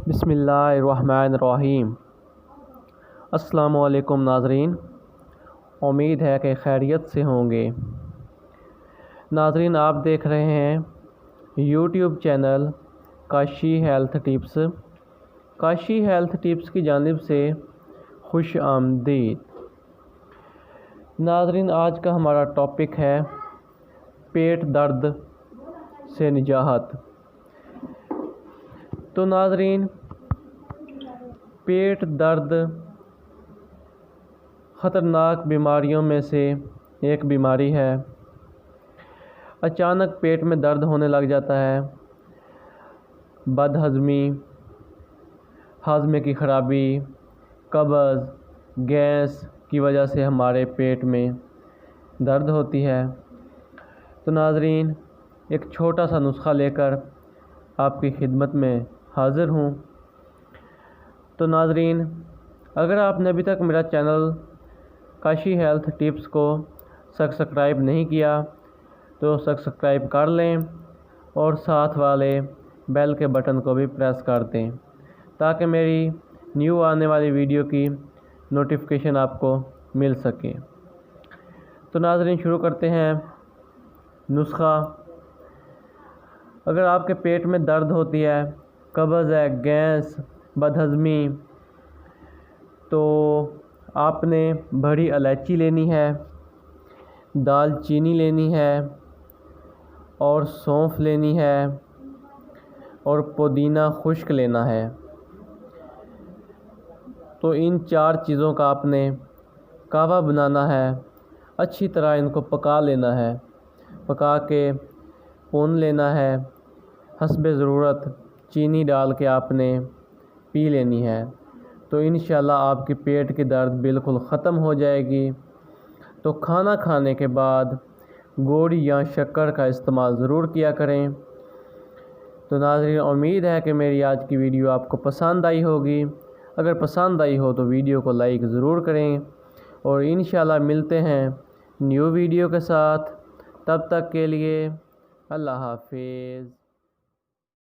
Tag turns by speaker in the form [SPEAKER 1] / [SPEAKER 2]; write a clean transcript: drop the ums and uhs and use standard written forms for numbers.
[SPEAKER 1] بسم اللہ الرحمن الرحیم۔ السلام علیکم ناظرین، امید ہے کہ خیریت سے ہوں گے۔ ناظرین، آپ دیکھ رہے ہیں YouTube channel Kashi health tips. Kashi health tips کی جانب سے خوش آمدید۔ ناظرین، آج کا ہمارا ٹاپک ہے پیٹ درد سے نجات۔ تو ناظرین، پیٹ درد خطرناک بیماریوں میں سے ایک بیماری ہے۔ اچانک پیٹ میں درد ہونے لگ جاتا ہے۔ بد ہضمی، ہاضمے کی خرابی، قبض، گیس کی وجہ سے ہمارے پیٹ میں درد ہوتی ہے۔ تو ناظرین، ایک چھوٹا سا نسخہ لے کر آپ کی خدمت میں حاضر ہوں۔ تو ناظرین، اگر آپ نے ابھی تک میرا چینل کاشی ہیلتھ ٹپس کو سبسکرائب نہیں کیا تو سبسکرائب کر لیں اور ساتھ والے بیل کے بٹن کو بھی پریس کر دیں تاکہ میری نیو آنے والی ویڈیو کی نوٹیفیکیشن آپ کو مل سکے۔ تو ناظرین، شروع کرتے ہیں۔ نسخہ: اگر آپ کے پیٹ میں درد ہوتی ہے، قبض ہے، گیس، بد ہضمی، تو آپ نے بڑی الائچی لینی ہے، دال چینی لینی ہے اور سونف لینی ہے اور پودینہ خشک لینا ہے۔ تو ان 4 چیزوں کا آپ نے کہوہ بنانا ہے۔ اچھی طرح ان کو پکا لینا ہے۔ پکا کے پون لینا ہے۔ حسب ضرورت چینی ڈال کے آپ نے پی لینی ہے۔ تو انشاءاللہ آپ کی پیٹ کی درد بالکل ختم ہو جائے گی۔ تو کھانا کھانے کے بعد گڑ یا شکر کا استعمال ضرور کیا کریں۔ تو ناظرین، امید ہے کہ میری آج کی ویڈیو آپ کو پسند آئی ہوگی۔ اگر پسند آئی ہو تو ویڈیو کو لائک ضرور کریں اور انشاءاللہ ملتے ہیں نیو ویڈیو کے ساتھ۔ تب تک کے لیے اللہ حافظ۔